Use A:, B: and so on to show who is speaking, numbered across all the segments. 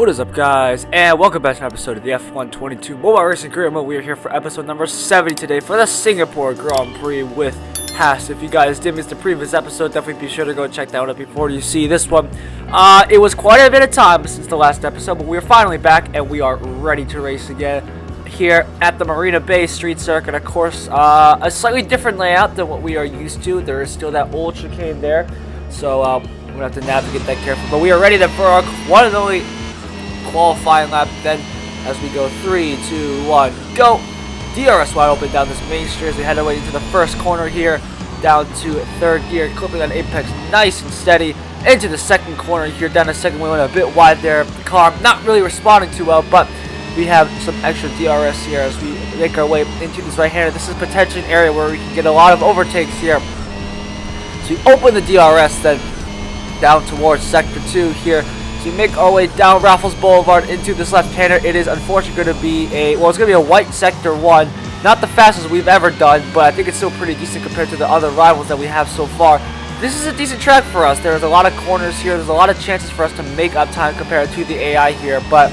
A: What is up, guys, and welcome back to an episode of the F122 Mobile Racing Career Mode. We are here for episode number 70 today for the Singapore Grand Prix with Haas. If you guys did miss the previous episode, definitely be sure to go check that one out before you see this one. It was quite a bit of time since the last episode, but we are finally back and we are ready to race again here at the Marina Bay Street Circuit. Of course, a slightly different layout than what we are used to. There is still that old chicane there, so we're going to have to navigate that carefully. But we are ready then for our one and only qualifying lap. Then as we go 3, 2, 1, go. DRS wide open down this main street as we head away into the first corner here, down to third gear, clipping on apex nice and steady into the second corner here, down the second. We went a bit wide there. The car not really responding too well, but we have some extra DRS here as we make our way into this right-hander. This is potentially an area where we can get a lot of overtakes here. So we open the DRS then down towards sector 2 here. So we make our way down Raffles Boulevard into this left-hander. It is unfortunately going to be it's going to be a white sector 1. Not the fastest we've ever done, but I think it's still pretty decent compared to the other rivals that we have so far. This is a decent track for us. There's a lot of corners here. There's a lot of chances for us to make up time compared to the AI here, but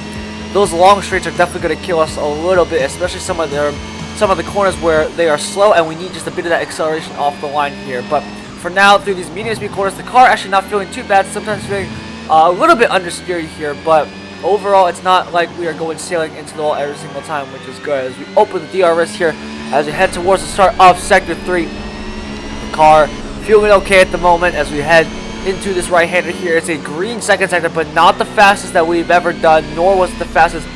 A: those long straights are definitely going to kill us a little bit, especially some of the corners where they are slow and we need just a bit of that acceleration off the line here. But for now, through these medium speed corners, the car actually not feeling too bad. Sometimes feeling a little bit understeered here, but overall it's not like we are going sailing into the wall every single time, which is good. As we open the DRS here, as we head towards the start of sector 3, the car feeling okay at the moment as we head into this right-hander here. It's a green second sector, but not the fastest that we've ever done, nor was it the fastest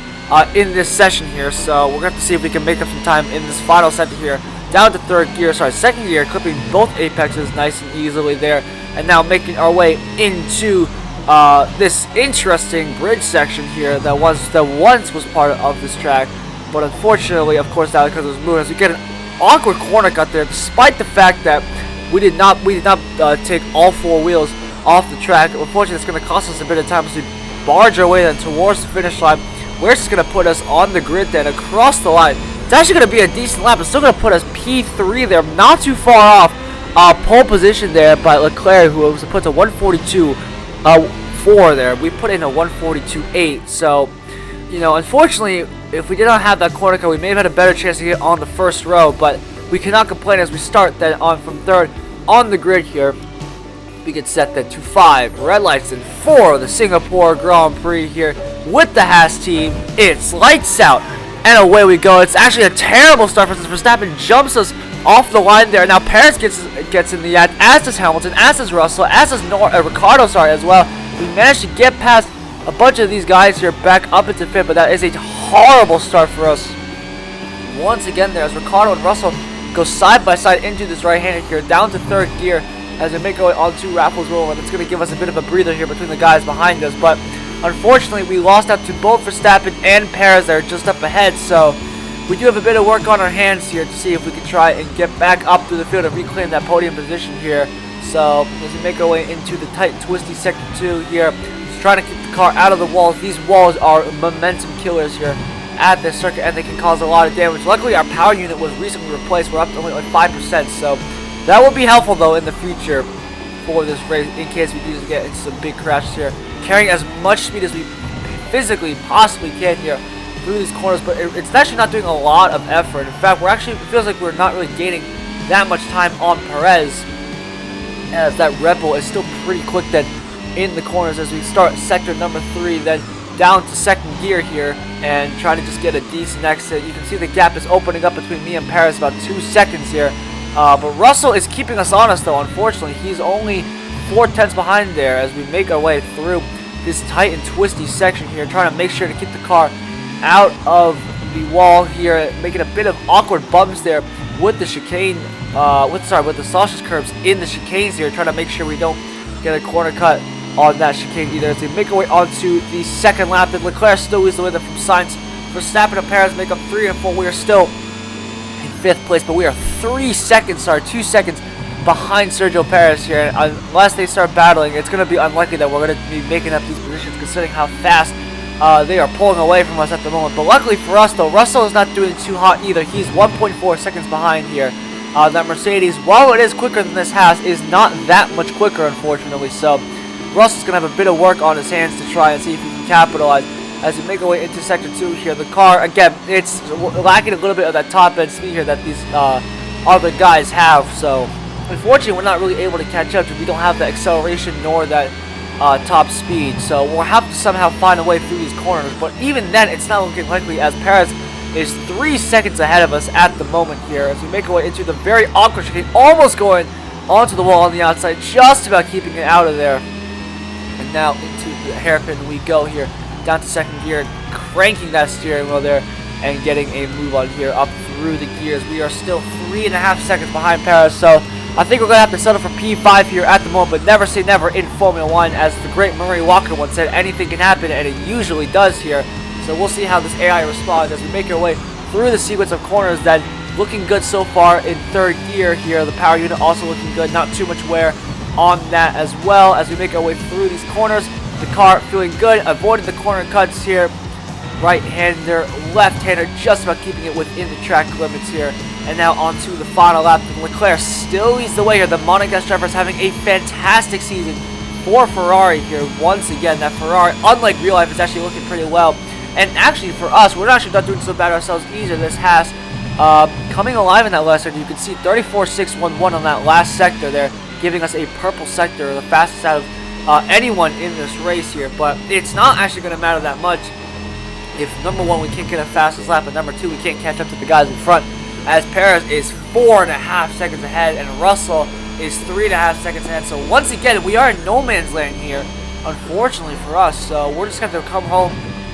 A: in this session here. So we're going to have to see if we can make up some time in this final sector here, down to second gear, clipping both apexes nice and easily there, and now making our way into this interesting bridge section here that once was part of this track, but unfortunately, of course, now because it was moving, as we get an awkward corner cut there, despite the fact that we did not take all 4 wheels off the track. Unfortunately, it's going to cost us a bit of time as we barge our way then towards the finish line, where it's going to put us on the grid then across the line. It's actually going to be a decent lap. It's still going to put us P3 there, not too far off pole position there by Leclerc, who was put to 142.4 there. We put in a 142.8. So, you know, unfortunately, if we did not have that corner cut, we may have had a better chance to get on the first row, but we cannot complain as we start then on from third on the grid here. We get set then to 5 red lights and 4 the Singapore Grand Prix here with the Haas team. It's lights out and away we go. It's actually a terrible start for Verstappen, jumps us off the line there. Now Perez gets in the act, as does Hamilton, as does Russell, as does Ricardo, as well. We managed to get past a bunch of these guys here back up into 5th, but that is a horrible start for us once again there as Ricardo and Russell go side by side into this right-hander here, down to 3rd gear as we make our way onto Raffles Boulevard. That's going to give us a bit of a breather here between the guys behind us, but unfortunately we lost out to both Verstappen and Perez there just up ahead, so we do have a bit of work on our hands here to see if we can try and get back up through the field and reclaim that podium position here. So as we make our way into the tight and twisty sector 2 here, just trying to keep the car out of the walls. These walls are momentum killers here at this circuit, and they can cause a lot of damage. Luckily, our power unit was recently replaced. We're up to only like 5%, so that will be helpful though in the future for this race in case we do get into some big crashes here. Carrying as much speed as we physically possibly can here through these corners, but it's actually not doing a lot of effort. In fact, it feels like we're not really gaining that much time on Perez, as that Red Bull is still pretty quick then in the corners as we start sector number 3, then down to 2nd gear here and trying to just get a decent exit. You can see the gap is opening up between me and Perez about 2 seconds here, but Russell is keeping us honest though. Unfortunately, he's only 4/10 behind there as we make our way through this tight and twisty section here, trying to make sure to keep the car out of the wall here, making a bit of awkward bumps there with the chicane, with the sausage curbs in the chicanes here, trying to make sure we don't get a corner cut on that chicane either. As we make our way onto the 2nd lap, and Leclerc still leads the way there from Sainz. Verstappen and Perez make up 3 and 4. We are still in 5th place, but we are 2 seconds behind Sergio Perez here. And unless they start battling, it's going to be unlikely that we're going to be making up these positions, considering how fast they are pulling away from us at the moment. But luckily for us though, Russell is not doing too hot either. He's 1.4 seconds behind here. That Mercedes, while it is quicker than this Haas, is not that much quicker, unfortunately. So Russell's going to have a bit of work on his hands to try and see if he can capitalize as we make our way into Sector 2 here. The car, again, it's lacking a little bit of that top end speed here that these other guys have. So, unfortunately, we're not really able to catch up because we don't have the acceleration nor that top speed. So, we'll have to somehow find a way through these corners. But even then, it's not looking likely as Perez is 3 seconds ahead of us at the moment here as we make our way into the very awkward chicane, almost going onto the wall on the outside, just about keeping it out of there. And now into the hairpin we go here, down to second gear, cranking that steering wheel there and getting a move on here up through the gears. We are still 3.5 seconds behind Perez, so I think we're going to have to settle for P5 here at the moment, but never say never in Formula 1. As the great Murray Walker once said, anything can happen, and it usually does here. So we'll see how this AI responds as we make our way through the sequence of corners. Then looking good so far in third gear here. The power unit also looking good, not too much wear on that as well. As we make our way through these corners, the car feeling good, avoiding the corner cuts here. Right-hander, left-hander, just about keeping it within the track limits here. And now onto the final lap. Leclerc still leads the way here. The Monegasque driver is having a fantastic season for Ferrari here. Once again, that Ferrari, unlike real life, is actually looking pretty well. And actually, for us, we're actually not doing so bad ourselves either. This has coming alive in that last sector. You can see 34.611 on that last sector there, giving us a purple sector, the fastest out of anyone in this race here. But it's not actually going to matter that much if, number one, we can't get a fastest lap, and number two, we can't catch up to the guys in front, as Perez is 4.5 seconds ahead, and Russell is 3.5 seconds ahead. So once again, we are in no man's land here, unfortunately for us. So we're just going to have to come home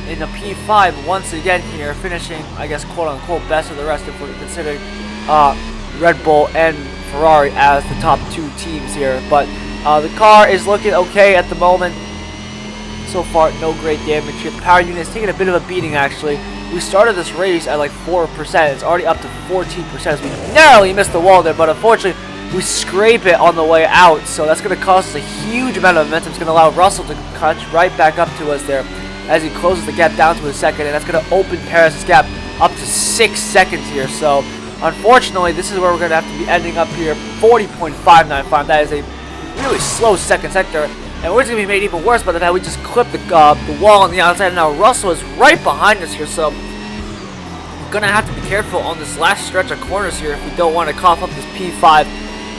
A: in the P5 once again here, finishing, I guess, quote-unquote, best of the rest if we're considering Red Bull and Ferrari as the top 2 teams here. But the car is looking okay at the moment. So far, no great damage here. The power unit is taking a bit of a beating, actually. We started this race at like 4%. It's already up to 14% as we narrowly missed the wall there, but unfortunately, we scrape it on the way out. So that's going to cost us a huge amount of momentum. It's going to allow Russell to catch right back up to us there as he closes the gap down to a second, and that's going to open Perez's gap up to 6 seconds here. So, unfortunately, this is where we're going to have to be ending up here, 40.595. That is a really slow second sector, and we're just going to be made even worse by the fact we just clipped the wall on the outside, and now Russell is right behind us here. So, we're going to have to be careful on this last stretch of corners here if we don't want to cough up this P5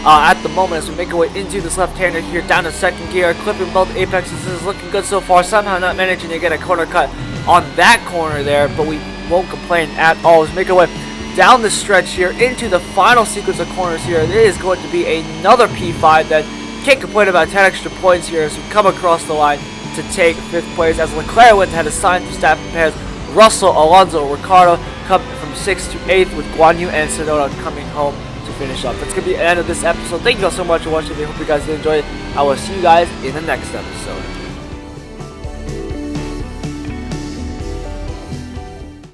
A: at the moment as we make our way into this left-hander here, down to second gear, clipping both apexes. This is looking good so far, somehow not managing to get a corner cut on that corner there, but we won't complain at all. Let's make our way down the stretch here into the final sequence of corners here. It is going to be another P5 that can't complain about 10 extra points here as we come across the line to take 5th place, as Leclerc went ahead of Sainz, Verstappen, Perez, Russell, Alonso, Ricardo come from 6th to 8th, with Guan Yu and Tsunoda coming home to finish up. That's going to be the end of this episode. Thank you all so much for watching. I hope you guys did enjoy it. I will see you guys in the next episode.